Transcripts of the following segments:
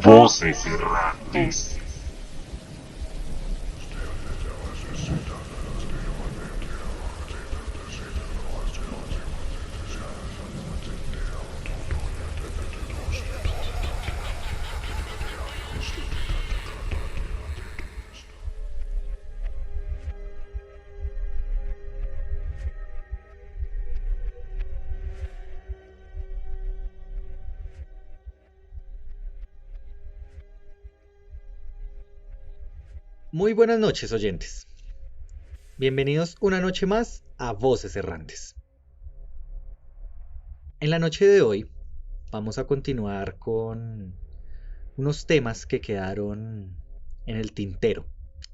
Voces errantes. Muy buenas noches, oyentes. Bienvenidos una noche más a Voces Errantes. En la noche de hoy vamos a continuar con unos temas que quedaron en el tintero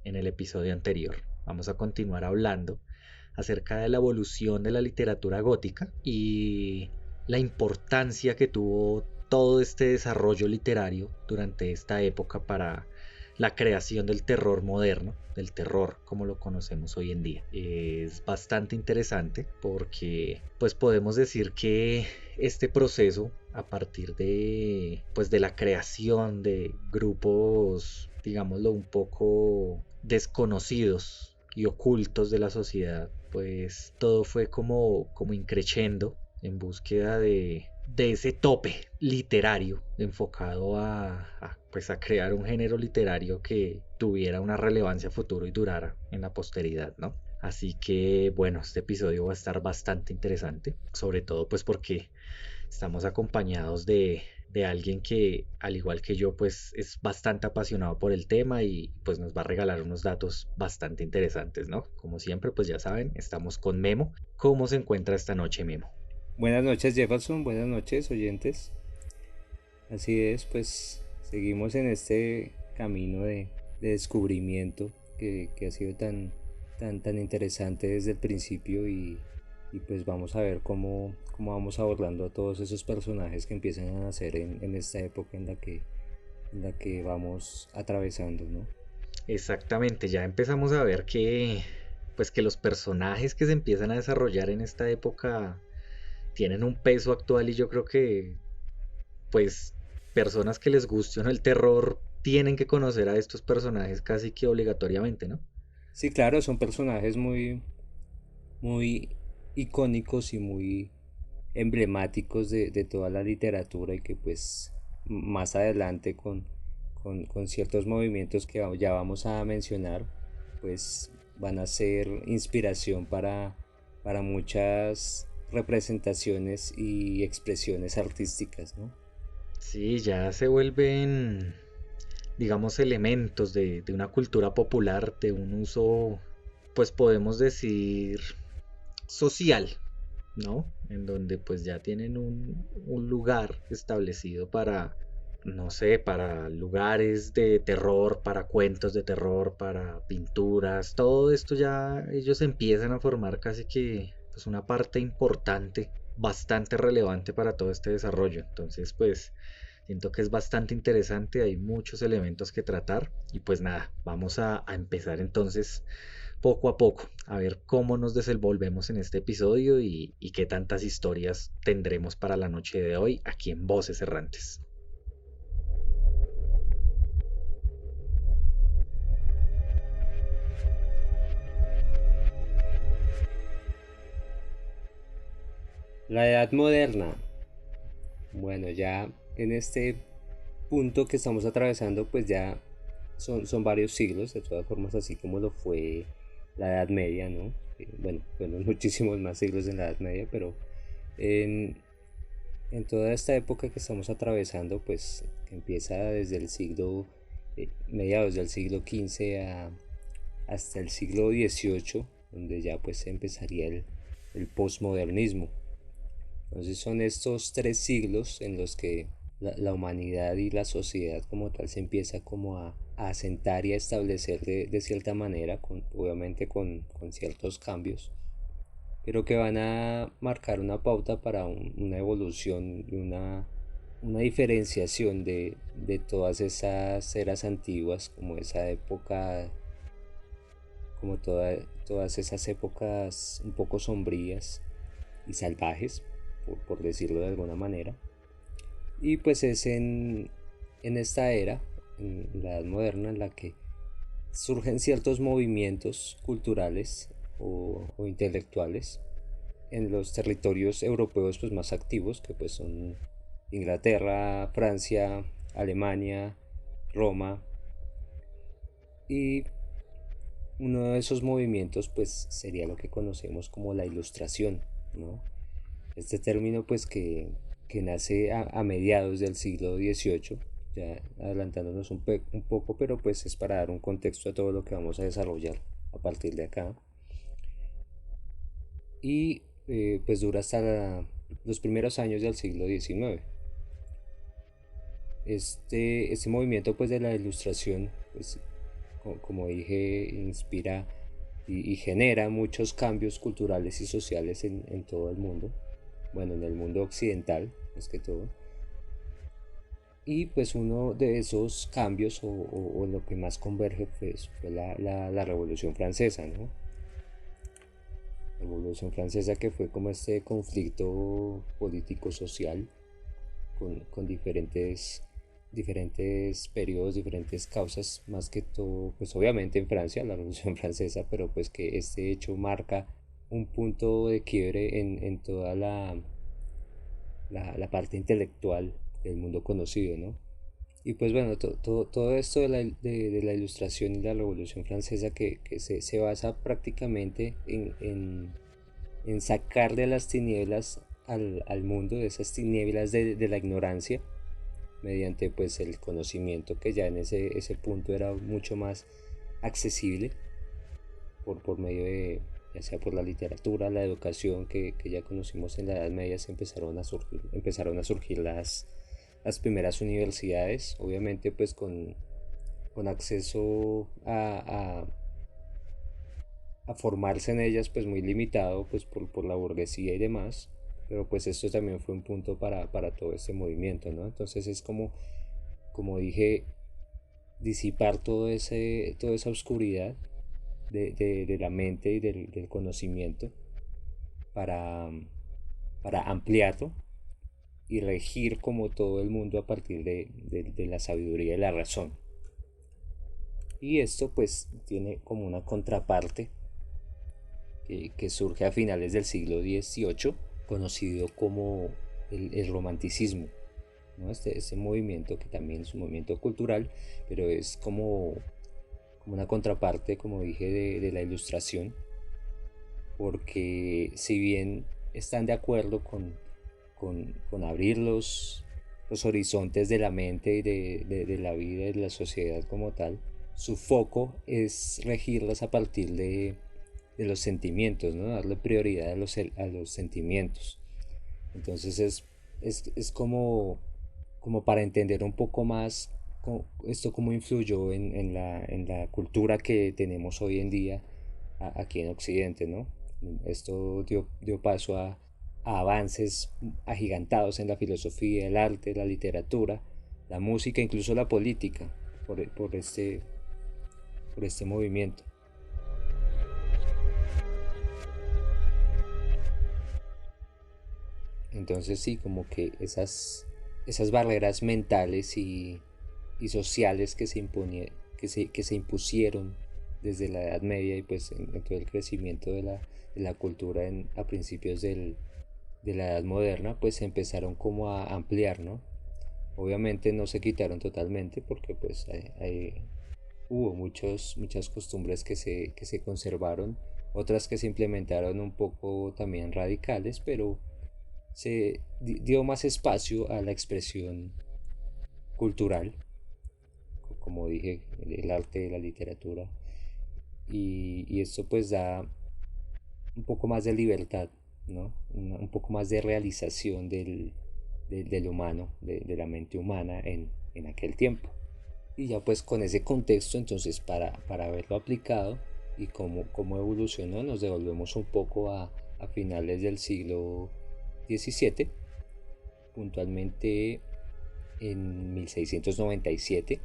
en el episodio anterior. Vamos a continuar hablando acerca de la evolución de la literatura gótica y la importancia que tuvo todo este desarrollo literario durante esta época para la creación del terror moderno, del terror como lo conocemos hoy en día. Es bastante interesante porque pues podemos decir que este proceso a partir de pues de la creación de grupos, digámoslo, un poco desconocidos y ocultos de la sociedad, pues todo fue como increciendo en búsqueda de ese tope literario enfocado pues a crear un género literario que tuviera una relevancia futuro y durara en la posteridad, ¿no? Así que bueno, este episodio va a estar bastante interesante, sobre todo pues porque estamos acompañados de alguien que, al igual que yo, pues es bastante apasionado por el tema y pues nos va a regalar unos datos bastante interesantes, ¿no? Como siempre, pues ya saben, estamos con Memo. ¿Cómo se encuentra esta noche, Memo? Buenas noches Jefferson, buenas noches oyentes. Así es, pues seguimos en este camino de descubrimiento que ha sido tan interesante desde el principio y pues vamos a ver cómo vamos abordando a todos esos personajes que empiezan a nacer en esta época en la que vamos atravesando, ¿no? Exactamente, ya empezamos a ver que, pues que los personajes que se empiezan a desarrollar en esta época tienen un peso actual y yo creo que, pues, personas que les guste o no el terror tienen que conocer a estos personajes casi que obligatoriamente, ¿no? Sí, claro, son personajes muy icónicos y muy emblemáticos de toda la literatura y que pues más adelante con ciertos movimientos que ya vamos a mencionar pues van a ser inspiración para muchas representaciones y expresiones artísticas, ¿no? Sí, ya se vuelven, digamos, elementos de una cultura popular, de un uso, pues podemos decir, social, ¿no? En donde pues ya tienen un lugar establecido para, no sé, para lugares de terror, para cuentos de terror, para pinturas, todo esto ya ellos empiezan a formar casi que pues una parte importante, bastante relevante para todo este desarrollo. Entonces pues siento que es bastante interesante, hay muchos elementos que tratar y pues nada, vamos a empezar entonces poco a poco, a ver cómo nos desenvolvemos en este episodio y qué tantas historias tendremos para la noche de hoy aquí en Voces Errantes. La Edad Moderna. Bueno, ya en este punto que estamos atravesando, pues ya son varios siglos, de todas formas, así como lo fue la Edad Media, ¿no? Bueno, fueron muchísimos más siglos en la Edad Media, pero en, en toda esta época que estamos atravesando, pues que empieza desde el siglo, mediados del siglo XV hasta el siglo XVIII, donde ya pues empezaría el posmodernismo. Entonces son estos tres siglos en los que la humanidad y la sociedad como tal se empieza como a asentar y a establecer de cierta manera, obviamente con ciertos cambios, pero que van a marcar una pauta para una evolución y una diferenciación de todas esas eras antiguas, como esa época, como todas esas épocas un poco sombrías y salvajes, por decirlo de alguna manera. Y pues es en esta era, en la Edad Moderna, en la que surgen ciertos movimientos culturales o intelectuales en los territorios europeos pues, más activos, que pues son Inglaterra, Francia, Alemania, Roma. Y uno de esos movimientos pues sería lo que conocemos como la Ilustración, ¿no? Este término pues que nace a mediados del siglo XVIII, ya adelantándonos un poco, pero pues es para dar un contexto a todo lo que vamos a desarrollar a partir de acá. Y pues dura hasta los primeros años del siglo XIX. Este movimiento pues de la Ilustración, pues como dije, inspira y genera muchos cambios culturales y sociales en todo el mundo, bueno, en el mundo occidental más que todo. Y pues uno de esos cambios o lo que más converge pues, fue la Revolución Francesa, ¿no? La Revolución Francesa, que fue como este conflicto político-social con diferentes periodos, diferentes causas, más que todo, pues obviamente en Francia, la Revolución Francesa, pero pues que este hecho marca un punto de quiebre en toda la parte intelectual del mundo conocido, ¿no? Y pues bueno, todo esto de la Ilustración y la Revolución Francesa que se basa prácticamente en sacar de las tinieblas al mundo, de esas tinieblas de la ignorancia, mediante pues el conocimiento que ya en ese punto era mucho más accesible por medio de, ya sea por la literatura, la educación que ya conocimos en la Edad Media, empezaron a surgir las primeras universidades, obviamente pues con acceso a formarse en ellas pues muy limitado pues por la burguesía y demás, pero pues esto también fue un punto para todo este movimiento, ¿no? Entonces es como dije, disipar toda esa oscuridad de la mente y del conocimiento para, para ampliarlo y regir como todo el mundo a partir de la sabiduría y la razón. Y esto pues tiene como una contraparte que surge a finales del siglo XVIII, conocido como el romanticismo, ¿no? Este movimiento que también es un movimiento cultural, pero es como una contraparte, como dije, de la Ilustración, porque si bien están de acuerdo con abrir los horizontes de la mente y de la vida y de la sociedad como tal, su foco es regirlas a partir de los sentimientos, ¿no? Darle prioridad a los sentimientos. Entonces es como para entender un poco más esto cómo influyó en la cultura que tenemos hoy en día aquí en Occidente, ¿no? Esto dio paso a avances agigantados en la filosofía, el arte, la literatura, la música, incluso la política, por este movimiento. Entonces sí, como que esas barreras mentales y sociales que se impusieron desde la Edad Media y pues en todo el crecimiento de la cultura a principios de la Edad Moderna, pues se empezaron como a ampliar, ¿no? Obviamente no se quitaron totalmente porque pues hubo muchas costumbres que se conservaron, otras que se implementaron un poco también radicales, pero se dio más espacio a la expresión cultural, como dije, el arte, la literatura, y esto pues da un poco más de libertad, ¿no? Un poco más de realización del humano, de la mente humana en aquel tiempo. Y ya pues con ese contexto, entonces para verlo aplicado y cómo evolucionó, nos devolvemos un poco a finales del siglo XVII, puntualmente en 1697,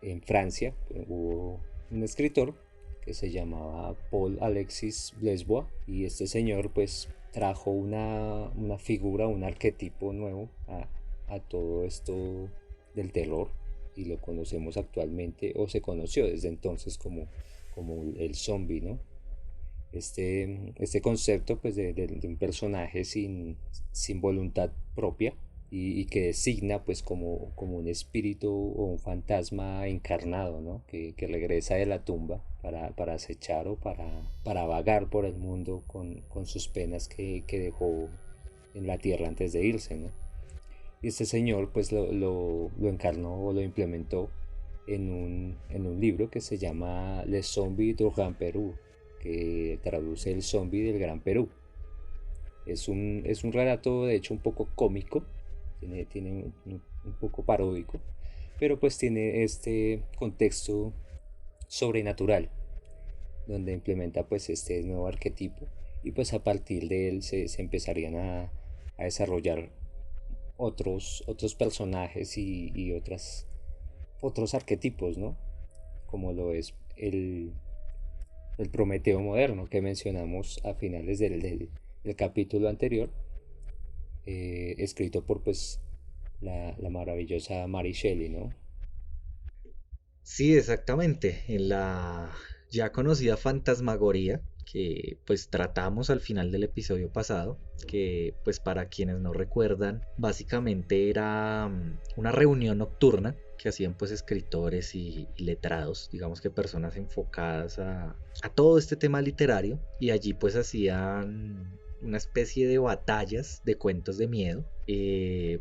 en Francia, hubo un escritor que se llamaba Paul Alexis Blesbois, y este señor pues trajo una figura, un arquetipo nuevo a todo esto del terror y lo conocemos actualmente o se conoció desde entonces como el zombie, ¿no? Este concepto pues de un personaje sin voluntad propia y que designa pues como un espíritu o un fantasma encarnado, ¿no? Que regresa de la tumba para acechar o para vagar por el mundo con sus penas que dejó en la tierra antes de irse, ¿no? Y este señor pues lo encarnó o lo implementó en un libro que se llama Le Zombies du Grand Perú, que traduce el zombie del Gran Perú. Es un relato de hecho un poco cómico, tiene un poco paródico, pero pues tiene este contexto sobrenatural, donde implementa pues este nuevo arquetipo y pues a partir de él se empezarían a desarrollar otros personajes y otros arquetipos, ¿no? Como lo es el Prometeo moderno que mencionamos a finales del capítulo anterior, escrito por pues la maravillosa Mary Shelley, ¿no? Sí, exactamente. En la ya conocida fantasmagoría que pues tratamos al final del episodio pasado, que pues para quienes no recuerdan, básicamente era una reunión nocturna que hacían pues escritores y letrados, digamos que personas enfocadas a todo este tema literario, y allí pues hacían una especie de batallas de cuentos de miedo,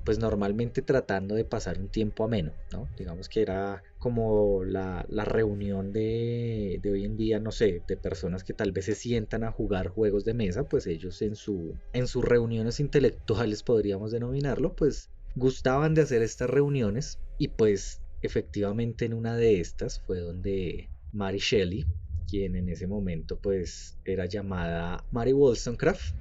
pues normalmente tratando de pasar un tiempo ameno, ¿no? Digamos que era como la reunión de hoy en día, no sé, de personas que tal vez se sientan a jugar juegos de mesa, pues ellos en sus reuniones intelectuales, podríamos denominarlo, pues gustaban de hacer estas reuniones, y pues efectivamente en una de estas fue donde Mary Shelley, quien en ese momento pues era llamada Mary Wollstonecraft,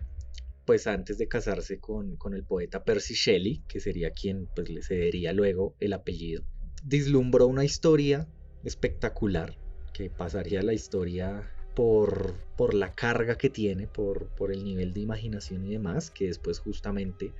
pues antes de casarse con el poeta Percy Shelley, que sería quien pues le cedería luego el apellido, vislumbró una historia espectacular que pasaría a la historia por la carga que tiene, por el nivel de imaginación y demás, que después justamente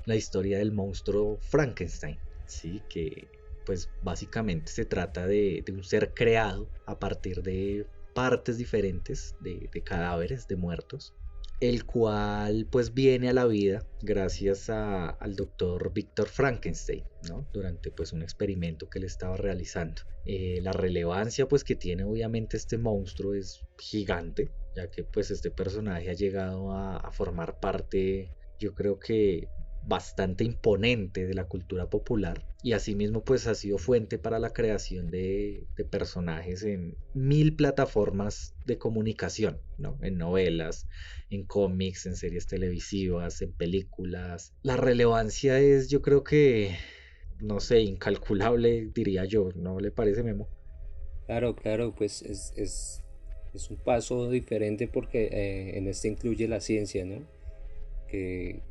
la historia del monstruo Frankenstein, ¿sí? Que pues básicamente se trata de un ser creado a partir de partes diferentes de cadáveres, de muertos, el cual pues viene a la vida gracias al doctor Víctor Frankenstein, ¿no? Durante pues un experimento que él estaba realizando. La relevancia pues que tiene obviamente este monstruo es gigante, ya que pues este personaje ha llegado a formar parte, yo creo que bastante imponente de la cultura popular, y asimismo pues ha sido fuente para la creación de personajes en mil plataformas de comunicación, ¿no? En novelas, en cómics, en series televisivas, en películas. La relevancia es, yo creo que, no sé, incalculable, diría yo, ¿no le parece, Memo? Claro, claro, pues es un paso diferente porque en este incluye la ciencia, ¿no? Que,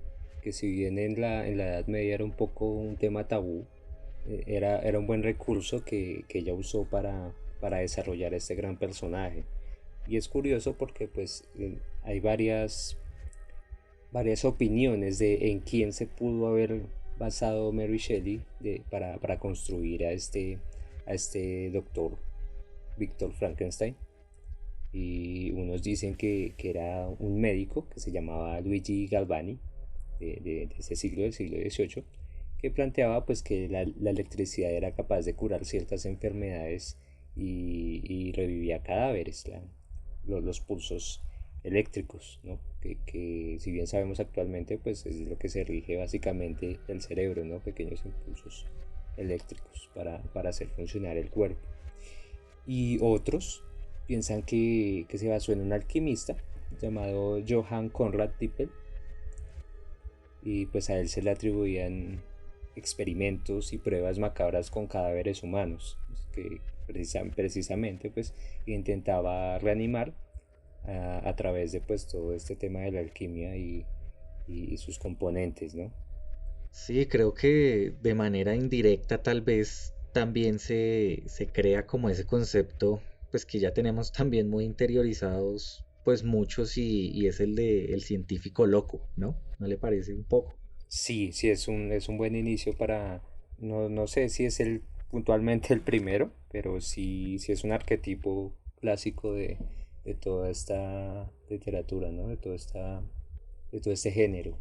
que si bien en la Edad Media era un poco un tema tabú, era un buen recurso que ella usó para desarrollar este gran personaje. Y es curioso porque pues hay varias opiniones de en quién se pudo haber basado Mary Shelley para construir a este doctor Víctor Frankenstein. Y unos dicen que era un médico que se llamaba Luigi Galvani, de ese siglo, del siglo XVIII, que planteaba pues que la electricidad era capaz de curar ciertas enfermedades y revivía cadáveres, los pulsos eléctricos, ¿no? Que si bien sabemos actualmente pues es lo que se rige básicamente el cerebro, ¿no? Pequeños impulsos eléctricos para hacer funcionar el cuerpo. Y otros piensan que se basó en un alquimista llamado Johann Conrad Dippel, y pues a él se le atribuían experimentos y pruebas macabras con cadáveres humanos, que precisamente pues intentaba reanimar a través de pues todo este tema de la alquimia y sus componentes, ¿no? Sí, creo que de manera indirecta tal vez también se crea como ese concepto, pues que ya tenemos también muy interiorizados, pues muchos, y es el de el científico loco, ¿no? ¿No le parece un poco? Sí, sí, es un buen inicio no sé si es puntualmente el primero, pero sí es un arquetipo clásico de toda esta literatura, ¿no? De todo este género.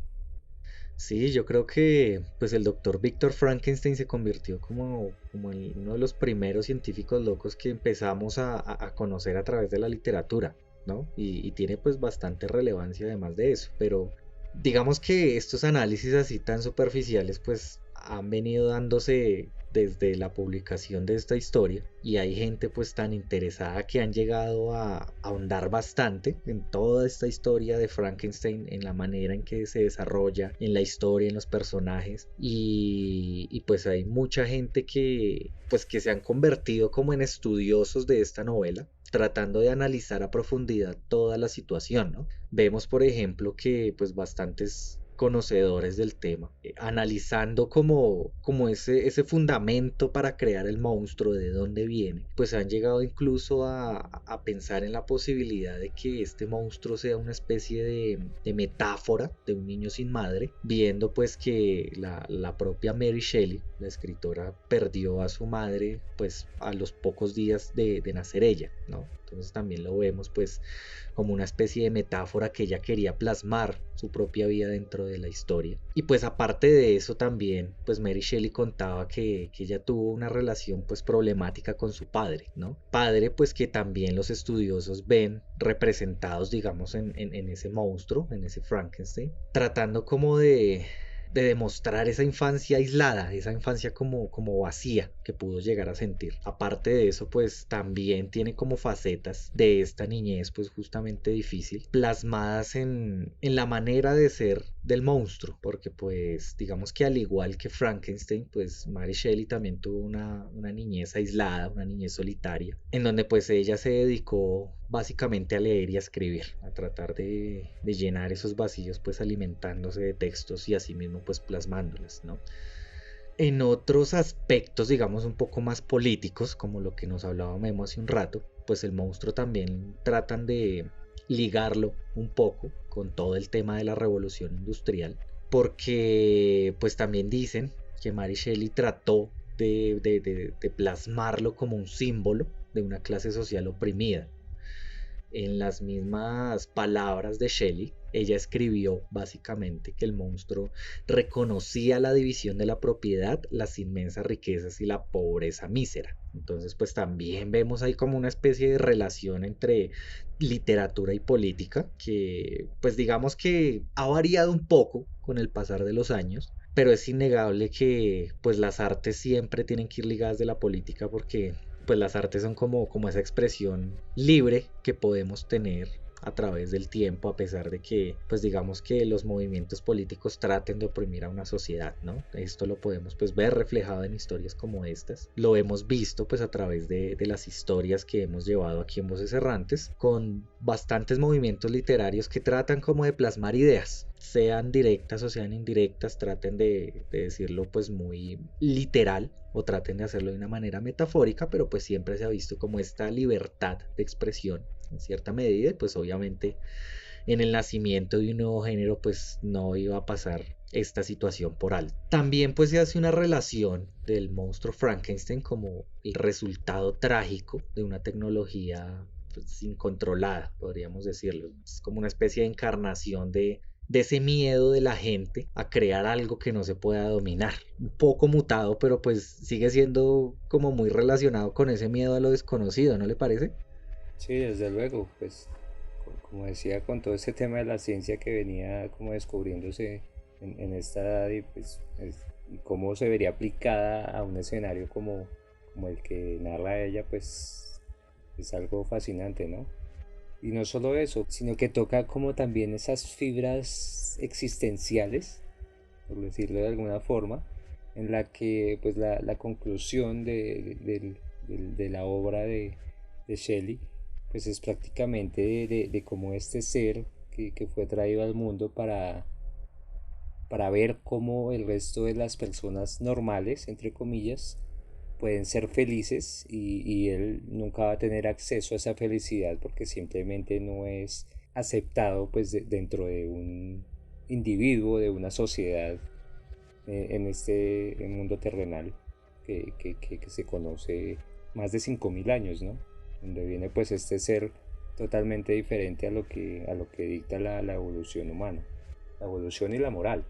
Sí, yo creo que pues el doctor Víctor Frankenstein se convirtió como en uno de los primeros científicos locos que empezamos a conocer a través de la literatura, ¿no? Y tiene pues bastante relevancia además de eso, pero digamos que estos análisis así tan superficiales pues han venido dándose desde la publicación de esta historia y hay gente pues tan interesada que han llegado a ahondar bastante en toda esta historia de Frankenstein, en la manera en que se desarrolla, en la historia, en los personajes y pues hay mucha gente que pues que se han convertido como en estudiosos de esta novela tratando de analizar a profundidad toda la situación, ¿no? Vemos, por ejemplo, que pues bastantes conocedores del tema, analizando como ese fundamento para crear el monstruo, de dónde viene, pues han llegado incluso a pensar en la posibilidad de que este monstruo sea una especie de metáfora de un niño sin madre, viendo pues que la propia Mary Shelley, la escritora, perdió a su madre pues a los pocos días de nacer ella, ¿no? Entonces también lo vemos pues como una especie de metáfora que ella quería plasmar su propia vida dentro de la historia. Y pues aparte de eso también, pues Mary Shelley contaba que ella tuvo una relación pues problemática con su padre, ¿no? Padre pues que también los estudiosos ven representados digamos en ese monstruo, en ese Frankenstein, tratando como de demostrar esa infancia aislada, esa infancia como vacía que pudo llegar a sentir. Aparte de eso, pues también tiene como facetas de esta niñez, pues justamente difícil, plasmadas en la manera de ser del monstruo, porque pues digamos que al igual que Frankenstein, pues Mary Shelley también tuvo una niñez aislada, una niñez solitaria, en donde pues ella se dedicó básicamente a leer y a escribir, a tratar de llenar esos vacíos pues alimentándose de textos y así mismo pues plasmándolas, ¿no? En otros aspectos, digamos, un poco más políticos, como lo que nos hablaba Memo hace un rato, pues el monstruo también tratan de ligarlo un poco con todo el tema de la revolución industrial, porque pues también dicen que Mary Shelley trató de plasmarlo como un símbolo de una clase social oprimida. En las mismas palabras de Shelley, ella escribió básicamente que el monstruo reconocía la división de la propiedad, las inmensas riquezas y la pobreza mísera. Entonces, pues también vemos ahí como una especie de relación entre literatura y política que, pues digamos que ha variado un poco con el pasar de los años, pero es innegable que pues las artes siempre tienen que ir ligadas de la política porque pues las artes son como esa expresión libre que podemos tener a través del tiempo, a pesar de que, pues digamos que los movimientos políticos traten de oprimir a una sociedad, ¿no? Esto lo podemos pues ver reflejado en historias como estas. Lo hemos visto pues a través de las historias que hemos llevado aquí en Voces Errantes, con bastantes movimientos literarios que tratan como de plasmar ideas, sean directas o sean indirectas, traten de decirlo pues muy literal o traten de hacerlo de una manera metafórica, pero pues siempre se ha visto como esta libertad de expresión en cierta medida, y pues obviamente en el nacimiento de un nuevo género pues no iba a pasar esta situación por alto. También pues se hace una relación del monstruo Frankenstein como el resultado trágico de una tecnología pues, incontrolada, podríamos decirlo. Es como una especie de encarnación de ese miedo de la gente a crear algo que no se pueda dominar. Un poco mutado, pero pues sigue siendo como muy relacionado con ese miedo a lo desconocido, ¿no le parece? Sí, desde luego, pues como decía, con todo este tema de la ciencia que venía como descubriéndose en esta edad y pues y cómo se vería aplicada a un escenario como el que narra ella, pues es algo fascinante, ¿no? Y no solo eso, sino que toca como también esas fibras existenciales, por decirlo de alguna forma, en la que pues la conclusión de la obra de Shelley pues es prácticamente de cómo este ser que fue traído al mundo para ver cómo el resto de las personas normales, entre comillas, pueden ser felices y él nunca va a tener acceso a esa felicidad porque simplemente no es aceptado pues dentro de un individuo, de una sociedad en este mundo terrenal que se conoce más de 5.000 años, ¿no? Donde viene pues este ser totalmente diferente a lo que dicta la evolución humana, la evolución y la moral.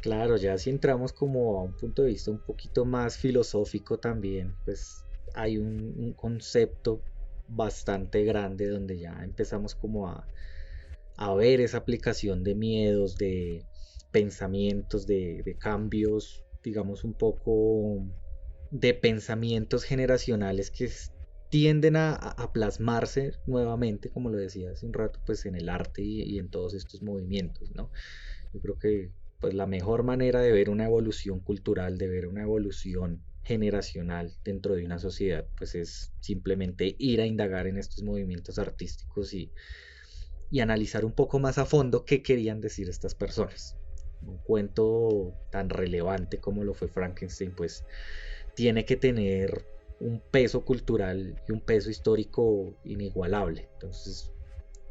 Claro, ya si entramos como a un punto de vista un poquito más filosófico también, pues hay un concepto bastante grande donde ya empezamos como a ver esa aplicación de miedos, de pensamientos, de cambios, digamos un poco de pensamientos generacionales que tienden a plasmarse nuevamente, como lo decía hace un rato, pues en el arte y en todos estos movimientos, ¿no? Yo creo que pues la mejor manera de ver una evolución cultural, de ver una evolución generacional dentro de una sociedad, pues es simplemente ir a indagar en estos movimientos artísticos y analizar un poco más a fondo qué querían decir estas personas. Un cuento tan relevante como lo fue Frankenstein, pues tiene que tener un peso cultural y un peso histórico inigualable. Entonces,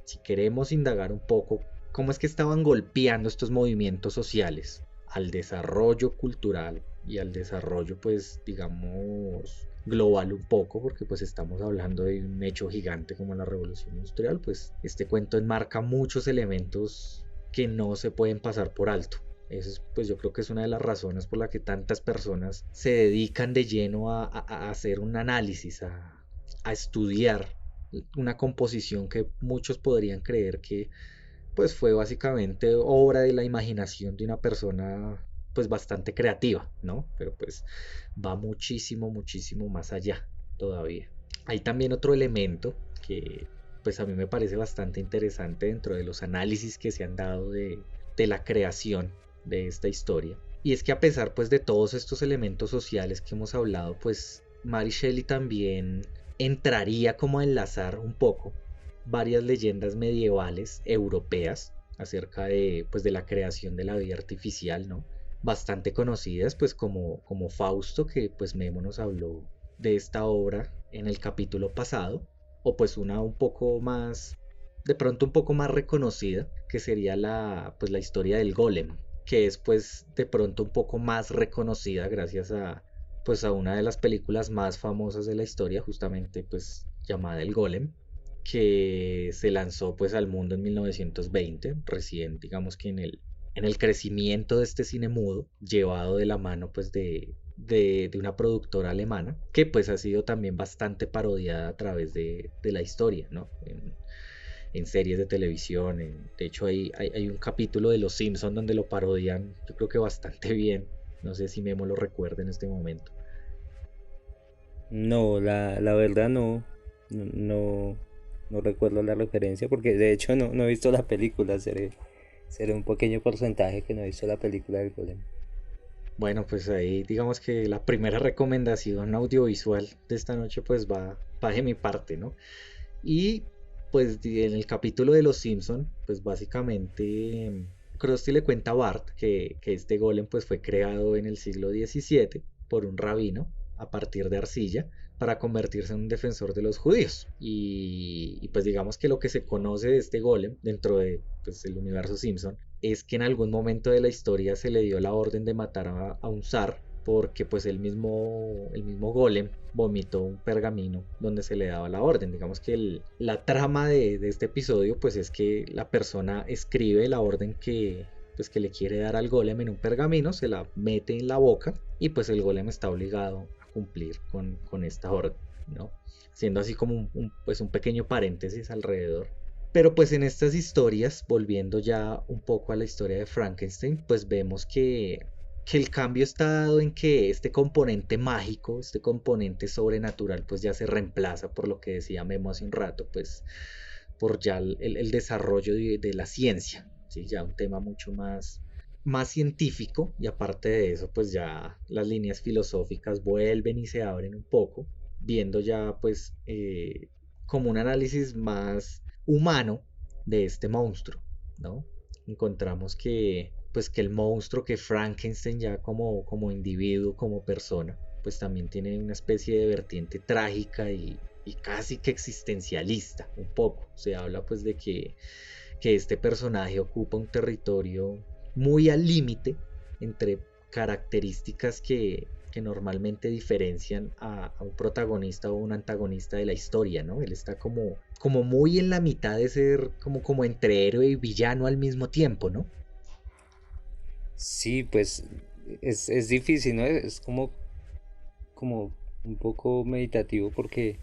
si queremos indagar un poco cómo es que estaban golpeando estos movimientos sociales al desarrollo cultural y al desarrollo, pues, digamos, global un poco, porque pues estamos hablando de un hecho gigante como la revolución industrial, pues este cuento enmarca muchos elementos que no se pueden pasar por alto. Eso es, pues yo creo que es una de las razones por la que tantas personas se dedican de lleno a hacer un análisis, a estudiar una composición que muchos podrían creer que pues fue básicamente obra de la imaginación de una persona pues bastante creativa, ¿no? Pero pues va muchísimo, muchísimo más allá todavía. Hay también otro elemento que pues a mí me parece bastante interesante dentro de los análisis que se han dado de la creación de esta historia. Y es que a pesar pues de todos estos elementos sociales que hemos hablado, pues Mary Shelley también entraría como a enlazar un poco varias leyendas medievales europeas acerca de, pues, de la creación de la vida artificial, ¿no? Bastante conocidas, pues como Fausto, que pues Memo nos habló de esta obra en el capítulo pasado, o pues una un poco más, de pronto un poco más reconocida, que sería pues la historia del Golem, que es pues de pronto un poco más reconocida gracias a pues a una de las películas más famosas de la historia, justamente pues llamada El Golem, que se lanzó pues al mundo en 1920, recién digamos que en el crecimiento de este cine mudo, llevado de la mano pues de una productora alemana, que pues ha sido también bastante parodiada a través de la historia, ¿no? En series de televisión, de hecho hay un capítulo de Los Simpson donde lo parodian, yo creo que bastante bien, no sé si Memo lo recuerda en este momento. No, la verdad no, no recuerdo la referencia porque de hecho no he visto la película, seré un pequeño porcentaje que no he visto la película del Golem. Bueno, pues ahí digamos que la primera recomendación audiovisual de esta noche pues va de mi parte, ¿no? Y pues en el capítulo de Los Simpson, pues básicamente Krusty le cuenta a Bart que este golem pues fue creado en el siglo XVII por un rabino a partir de arcilla para convertirse en un defensor de los judíos. Y pues digamos que lo que se conoce de este golem dentro de pues, el universo Simpson es que en algún momento de la historia se le dio la orden de matar a un zar porque pues el mismo golem vomitó un pergamino donde se le daba la orden. Digamos que la trama de este episodio pues es que la persona escribe la orden pues, que le quiere dar al golem en un pergamino, se la mete en la boca y pues el golem está obligado a cumplir con esta orden, ¿no? Siendo así como pues un pequeño paréntesis alrededor. Pero pues en estas historias, volviendo ya un poco a la historia de Frankenstein, pues vemos que el cambio está dado en que este componente mágico, este componente sobrenatural, pues ya se reemplaza por lo que decía Memo hace un rato, pues por ya el desarrollo de la ciencia, ¿sí? Ya un tema mucho más científico y aparte de eso, pues ya las líneas filosóficas vuelven y se abren un poco, viendo ya pues como un análisis más humano de este monstruo, ¿no? Encontramos que pues que el monstruo, que Frankenstein ya como individuo, como persona, pues también tiene una especie de vertiente trágica y casi que existencialista, un poco. Se habla pues de que este personaje ocupa un territorio muy al límite entre características que normalmente diferencian a un protagonista o un antagonista de la historia, ¿no? Él está como muy en la mitad de ser como entre héroe y villano al mismo tiempo, ¿no? Sí, pues es difícil, ¿no? Es como un poco meditativo porque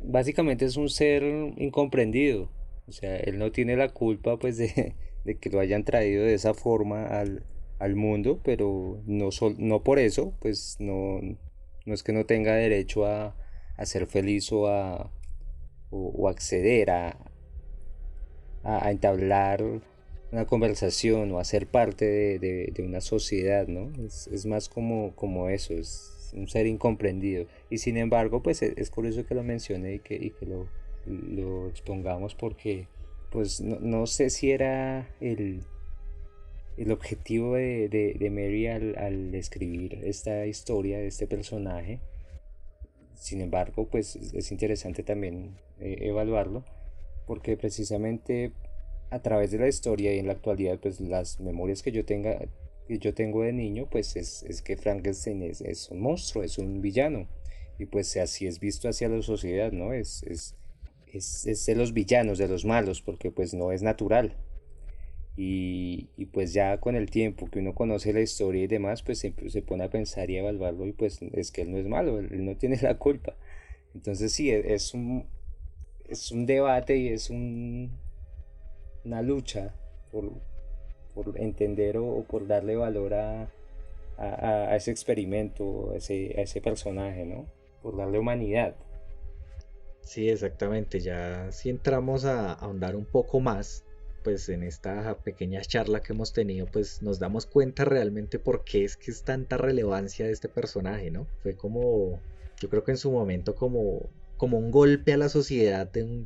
básicamente es un ser incomprendido. O sea, él no tiene la culpa pues de que lo hayan traído de esa forma al mundo, pero no por eso, pues no es que no tenga derecho a ser feliz o acceder a entablar una conversación o a ser parte de una sociedad, ¿no? Es más como eso, es un ser incomprendido. Y sin embargo, pues es curioso que lo mencione y que lo expongamos porque, pues no sé si era el objetivo de Mary al escribir esta historia de este personaje. Sin embargo, pues es interesante también evaluarlo porque precisamente a través de la historia y en la actualidad, pues las memorias que yo tengo de niño, pues es que Frankenstein es un monstruo, es un villano. Y pues así es visto hacia la sociedad, ¿no? Es de los villanos, de los malos, porque pues no es natural. Y pues ya con el tiempo que uno conoce la historia y demás, pues se pone a pensar y a evaluarlo y pues es que él no es malo, él no tiene la culpa. Entonces sí, es un debate y una lucha por, por entender o por darle valor a ese experimento, a ese personaje, ¿no? Por darle humanidad. Sí, exactamente. Ya si entramos a ahondar un poco más, pues en esta pequeña charla que hemos tenido, pues nos damos cuenta realmente por qué es que es tanta relevancia de este personaje, ¿no? Fue como, yo creo que en su momento como un golpe a la sociedad de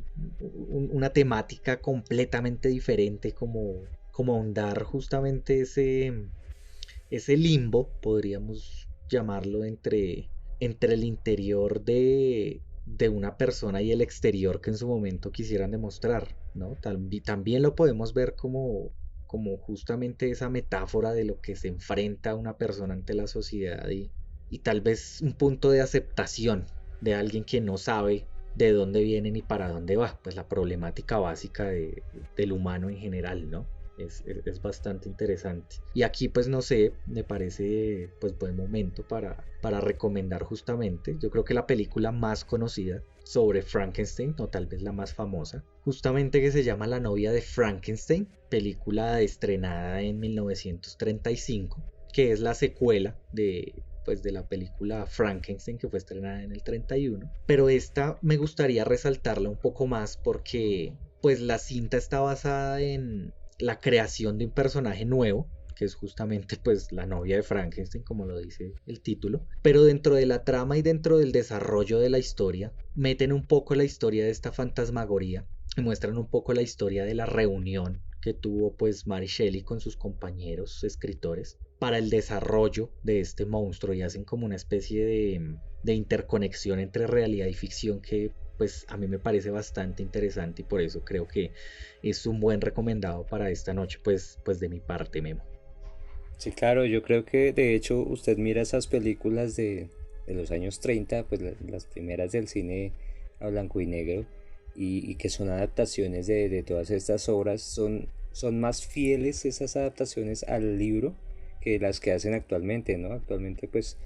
una temática completamente diferente, como ahondar justamente ese limbo, podríamos llamarlo, entre el interior de una persona y el exterior que en su momento quisieran demostrar, ¿no? También lo podemos ver como justamente esa metáfora de lo que se enfrenta una persona ante la sociedad y tal vez un punto de aceptación de alguien que no sabe de dónde viene ni para dónde va, pues la problemática básica del humano en general, ¿no? Es bastante interesante. Y aquí pues no sé, me parece pues buen momento para recomendar justamente, yo creo que la película más conocida sobre Frankenstein, o tal vez la más famosa, justamente que se llama La novia de Frankenstein, película estrenada en 1935, que es la secuela de la película Frankenstein que fue estrenada en el 31. Pero esta me gustaría resaltarla un poco más porque pues la cinta está basada en la creación de un personaje nuevo, que es justamente pues la novia de Frankenstein, como lo dice el título, pero dentro de la trama y dentro del desarrollo de la historia, meten un poco la historia de esta fantasmagoría y muestran un poco la historia de la reunión que tuvo pues Mary Shelley con sus compañeros escritores para el desarrollo de este monstruo y hacen como una especie de interconexión entre realidad y ficción que pues a mí me parece bastante interesante y por eso creo que es un buen recomendado para esta noche, pues de mi parte, Memo. Sí, claro, yo creo que de hecho usted mira esas películas de los años 30 pues las primeras del cine a blanco y negro, y que son adaptaciones de todas estas obras, son más fieles esas adaptaciones al libro que las que hacen actualmente, ¿no? Actualmente pues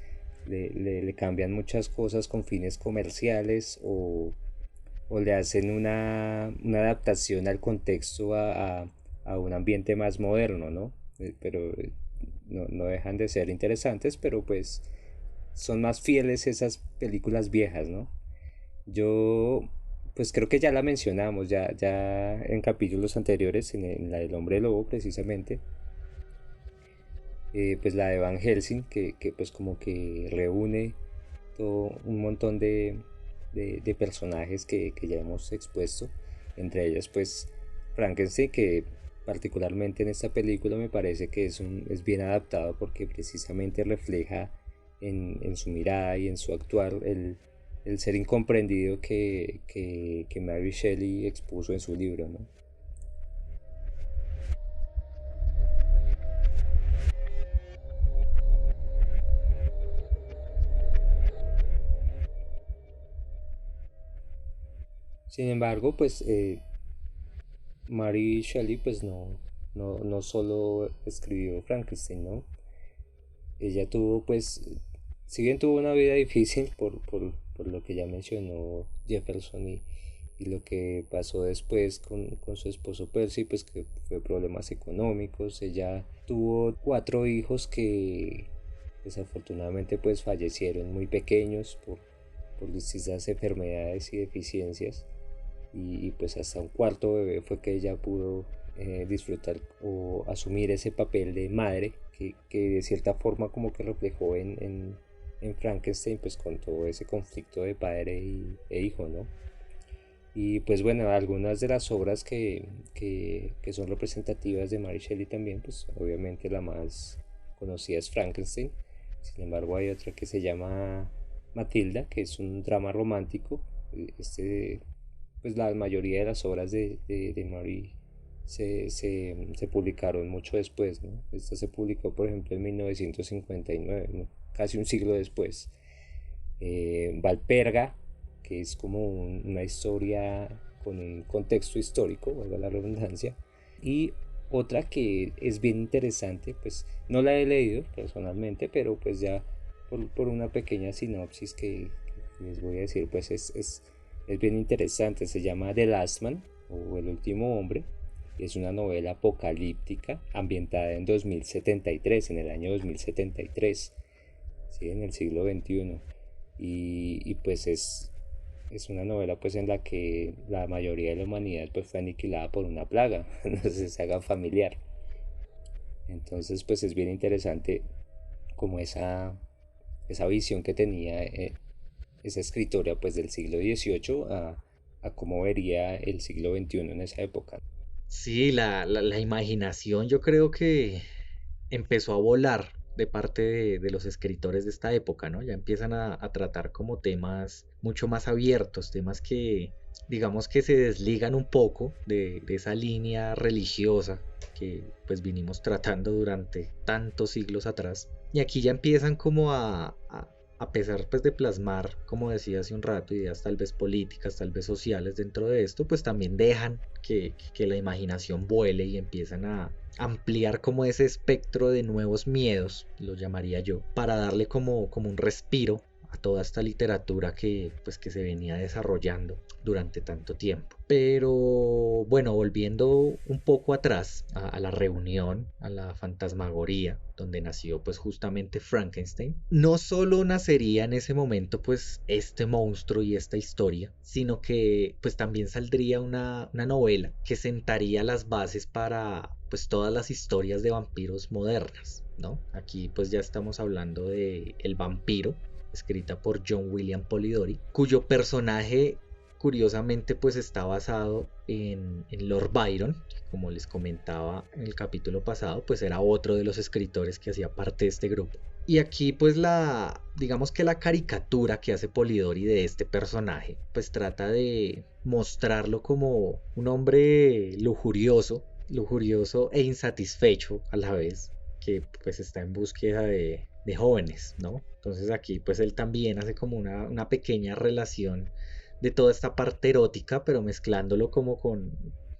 le cambian muchas cosas con fines comerciales o le hacen una adaptación al contexto a un ambiente más moderno, ¿no? Pero no dejan de ser interesantes, pero pues son más fieles esas películas viejas, ¿no? Yo, pues creo que ya la mencionamos, ya en capítulos anteriores, en la del Hombre Lobo precisamente, pues la de Van Helsing, que pues como que reúne todo un montón de personajes que ya hemos expuesto, entre ellas pues Frankenstein, que particularmente en esta película me parece que es bien adaptado porque precisamente refleja en su mirada y en su actuar el ser incomprendido que Mary Shelley expuso en su libro, ¿no? Sin embargo, pues Mary Shelley pues no solo escribió Frankenstein, ¿no? Ella tuvo pues, si bien tuvo una vida difícil por lo que ya mencionó Jefferson y lo que pasó después con su esposo Percy, pues que fue problemas económicos. Ella tuvo 4 hijos que desafortunadamente pues fallecieron muy pequeños por distintas enfermedades y deficiencias, y pues hasta un cuarto bebé fue que ella pudo disfrutar o asumir ese papel de madre que de cierta forma como que reflejó en Frankenstein, pues con todo ese conflicto de padre e hijo, ¿no? Y pues bueno, algunas de las obras que son representativas de Mary Shelley también, pues obviamente la más conocida es Frankenstein. Sin embargo hay otra que se llama Matilda, que es un drama romántico. Pues la mayoría de las obras de Mary se publicaron mucho después, ¿no? Esta se publicó, por ejemplo, en 1959, ¿no? Casi un siglo después. Valperga, que es como una historia con un contexto histórico, valga la redundancia, y otra que es bien interesante, pues no la he leído personalmente, pero pues ya por una pequeña sinopsis que les voy a decir, pues es bien interesante. Se llama The Last Man o El Último Hombre. Es una novela apocalíptica ambientada en 2073, en el año 2073, ¿sí? En el siglo XXI. Y pues es una novela pues en la que la mayoría de la humanidad pues fue aniquilada por una plaga. No sé si se haga familiar. Entonces pues es bien interesante como esa visión que tenía esa escritora pues del siglo XVIII a cómo vería el siglo XXI en esa época. Sí, la imaginación yo creo que empezó a volar de parte de los escritores de esta época, ¿no? Ya empiezan a tratar como temas mucho más abiertos, temas que digamos que se desligan un poco de esa línea religiosa que pues vinimos tratando durante tantos siglos atrás. Y aquí ya empiezan como a pesar pues de plasmar, como decía hace un rato, ideas tal vez políticas, tal vez sociales dentro de esto, pues también dejan que la imaginación vuele y empiezan a ampliar como ese espectro de nuevos miedos, lo llamaría yo, para darle como un respiro a toda esta literatura que se venía desarrollando durante tanto tiempo. Pero bueno, volviendo un poco atrás a la reunión, a la fantasmagoría, donde nació pues justamente Frankenstein, no solo nacería en ese momento pues este monstruo y esta historia, sino que pues también saldría una novela que sentaría las bases para pues todas las historias de vampiros modernas, ¿no? Aquí pues ya estamos hablando de El vampiro, escrita por John William Polidori, cuyo personaje curiosamente pues está basado en Lord Byron, que como les comentaba en el capítulo pasado, pues era otro de los escritores que hacía parte de este grupo. Y aquí pues digamos que la caricatura que hace Polidori de este personaje, pues trata de mostrarlo como un hombre lujurioso e insatisfecho a la vez, que pues está en búsqueda de jóvenes, ¿no? Entonces aquí pues él también hace como una pequeña relación de toda esta parte erótica, pero mezclándolo como con,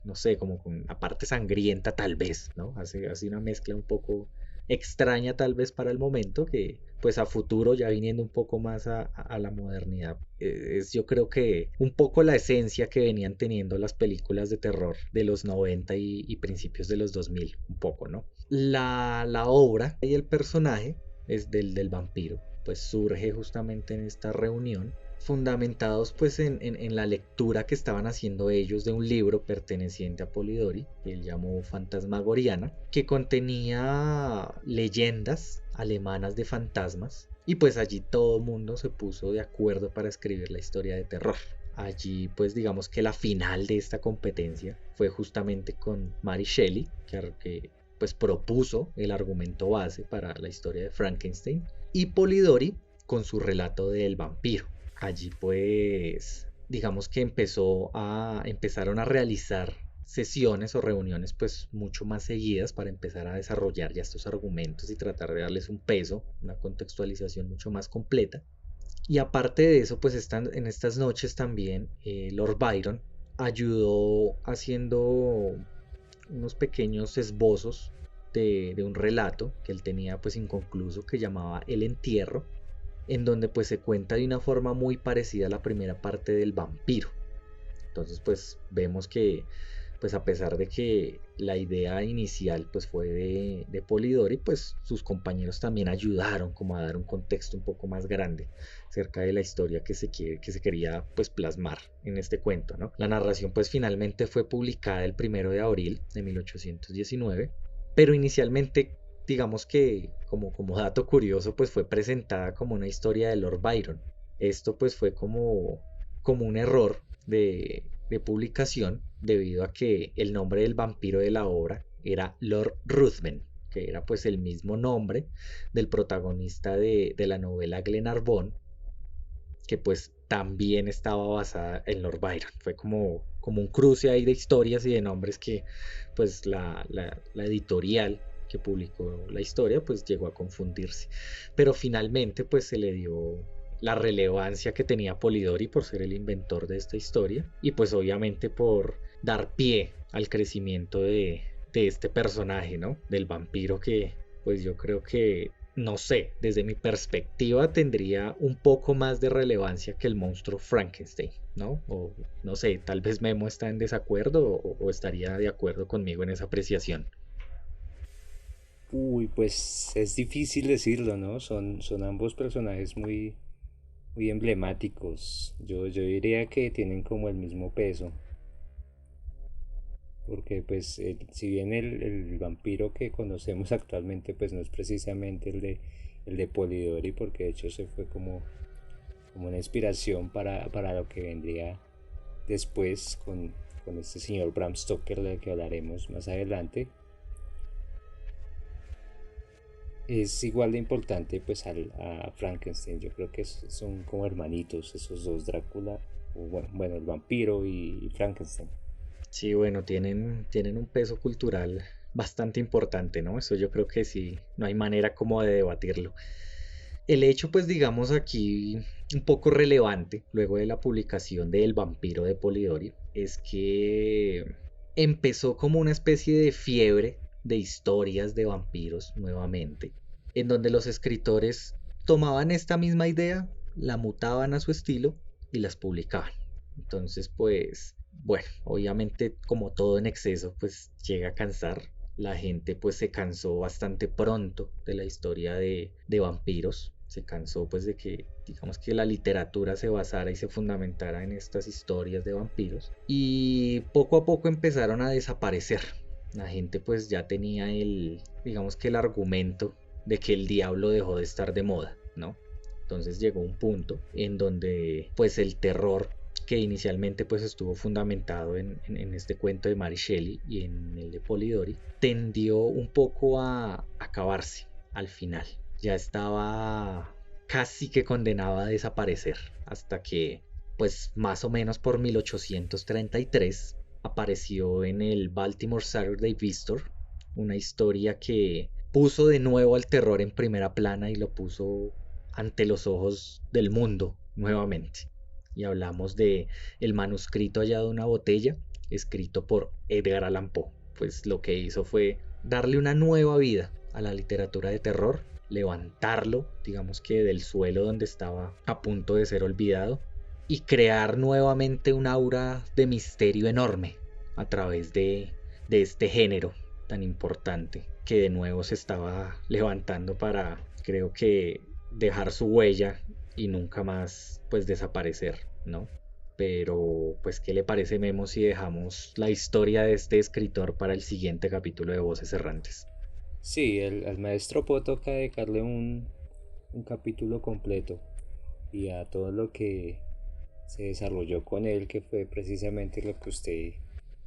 no sé, como con la parte sangrienta tal vez, ¿no? Hace una mezcla un poco extraña tal vez para el momento, que pues a futuro ya viniendo un poco más a la modernidad, es yo creo que un poco la esencia que venían teniendo las películas de terror de los 90 y principios de los 2000 un poco, ¿no? La obra y el personaje es del vampiro, pues surge justamente en esta reunión fundamentados pues en la lectura que estaban haciendo ellos de un libro perteneciente a Polidori, que él llamó Fantasmagoriana, que contenía leyendas alemanas de fantasmas, y pues allí todo el mundo se puso de acuerdo para escribir la historia de terror. Allí pues digamos que la final de esta competencia fue justamente con Mary Shelley, que pues propuso el argumento base para la historia de Frankenstein, y Polidori con su relato del vampiro. Allí pues digamos que empezaron a realizar sesiones o reuniones pues mucho más seguidas para empezar a desarrollar ya estos argumentos y tratar de darles un peso, una contextualización mucho más completa. Y aparte de eso, pues en estas noches también Lord Byron ayudó haciendo unos pequeños esbozos de un relato que él tenía pues inconcluso que llamaba El Entierro, en donde pues se cuenta de una forma muy parecida a la primera parte del vampiro. Entonces pues vemos que pues a pesar de que la idea inicial pues fue de Polidori, pues sus compañeros también ayudaron como a dar un contexto un poco más grande acerca de la historia que se quería pues plasmar en este cuento, ¿no? La narración pues finalmente fue publicada el 1 de abril de 1819, pero inicialmente digamos que como dato curioso pues fue presentada como una historia de Lord Byron. Esto pues fue como un error de publicación debido a que el nombre del vampiro de la obra era Lord Ruthven, que era pues el mismo nombre del protagonista de la novela Glenarvon, que pues también estaba basada en Lord Byron. Fue como un cruce ahí de historias y de nombres que pues la editorial que publicó la historia pues llegó a confundirse. Pero finalmente pues se le dio la relevancia que tenía Polidori por ser el inventor de esta historia y pues obviamente por dar pie al crecimiento de este personaje, ¿no? Del vampiro que pues yo creo que no sé, desde mi perspectiva tendría un poco más de relevancia que el monstruo Frankenstein, ¿no? O no sé, tal vez Memo está en desacuerdo o estaría de acuerdo conmigo en esa apreciación. Uy, pues es difícil decirlo, ¿no? Son ambos personajes muy emblemáticos. Yo diría que tienen como el mismo peso. Porque pues si bien el vampiro que conocemos actualmente pues no es precisamente el de Polidori, porque de hecho se fue como una inspiración para lo que vendría después con este señor Bram Stoker del que hablaremos más adelante. Es igual de importante pues a Frankenstein. Yo creo que son como hermanitos esos dos, Drácula, o bueno, el vampiro y Frankenstein. Sí, bueno, tienen un peso cultural bastante importante, ¿no? Eso yo creo que sí, no hay manera como de debatirlo. El hecho, pues digamos aquí un poco relevante, luego de la publicación de El vampiro de Polidori, es que empezó como una especie de fiebre de historias de vampiros nuevamente, en donde los escritores tomaban esta misma idea, la mutaban a su estilo y las publicaban. Entonces, pues, bueno, obviamente como todo en exceso, pues llega a cansar. La gente pues se cansó bastante pronto de la historia de vampiros. Se cansó pues de que digamos que la literatura se basara y se fundamentara en estas historias de vampiros. Y poco a poco empezaron a desaparecer. La gente pues ya tenía digamos que el argumento de que el diablo dejó de estar de moda, ¿no? Entonces llegó un punto en donde pues el terror que inicialmente pues estuvo fundamentado en este cuento de Mary Shelley y en el de Polidori, tendió un poco a acabarse al final. Ya estaba casi que condenado a desaparecer hasta que pues más o menos por 1833 apareció en el Baltimore Saturday Visitor una historia que puso de nuevo al terror en primera plana y lo puso ante los ojos del mundo nuevamente. Y hablamos de el manuscrito hallado en una botella, escrito por Edgar Allan Poe. Pues lo que hizo fue darle una nueva vida a la literatura de terror, levantarlo, digamos que del suelo donde estaba a punto de ser olvidado, y crear nuevamente un aura de misterio enorme a través de este género tan importante que de nuevo se estaba levantando para, creo que, dejar su huella y nunca más pues desaparecer, ¿no? Pero pues ¿qué le parece, Memo, si dejamos la historia de este escritor para el siguiente capítulo de Voces Errantes? Sí, al maestro Po toca dedicarle un capítulo completo y a todo lo que se desarrolló con él, que fue precisamente lo que usted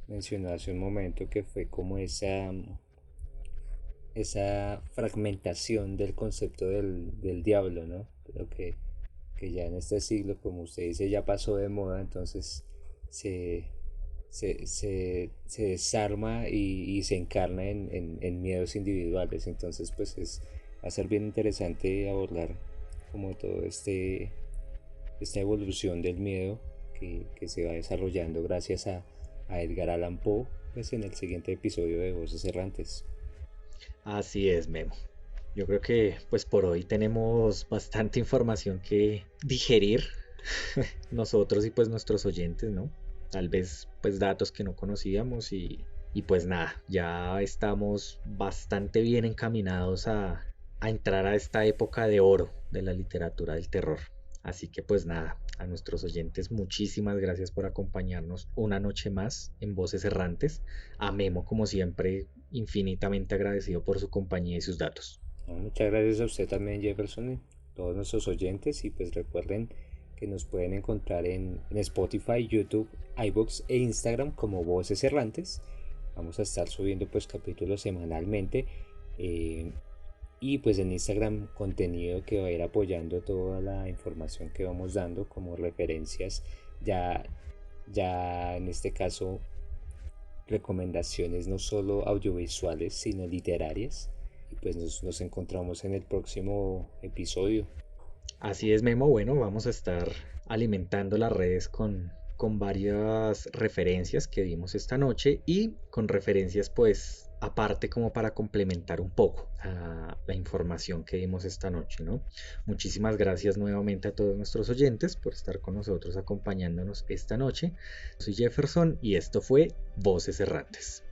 mencionó hace un momento, que fue como esa fragmentación del concepto del diablo, ¿no? Creo que ya en este siglo, como usted dice, ya pasó de moda, entonces se, se desarma y se encarna en miedos individuales. Entonces, pues va a ser bien interesante abordar como todo esta evolución del miedo que se va desarrollando gracias a Edgar Allan Poe, pues en el siguiente episodio de Voces Errantes. Así es, Memo. Yo creo que pues por hoy tenemos bastante información que digerir nosotros y pues nuestros oyentes, ¿no? Tal vez pues datos que no conocíamos y pues nada, ya estamos bastante bien encaminados a entrar a esta época de oro de la literatura del terror. Así que pues nada, a nuestros oyentes muchísimas gracias por acompañarnos una noche más en Voces Errantes. A Memo como siempre infinitamente agradecido por su compañía y sus datos. Muchas gracias a usted también, Jefferson, todos nuestros oyentes, y pues recuerden que nos pueden encontrar en Spotify, YouTube, iVoox e Instagram como Voces Errantes. Vamos a estar subiendo pues capítulos semanalmente, y pues en Instagram contenido que va a ir apoyando toda la información que vamos dando como referencias, ya en este caso recomendaciones no solo audiovisuales sino literarias. Y pues nos encontramos en el próximo episodio. Así es, Memo. Bueno, vamos a estar alimentando las redes con varias referencias que dimos esta noche y con referencias pues aparte como para complementar un poco a la información que dimos esta noche, ¿no? Muchísimas gracias nuevamente a todos nuestros oyentes por estar con nosotros acompañándonos esta noche. Soy Jefferson y esto fue Voces Errantes.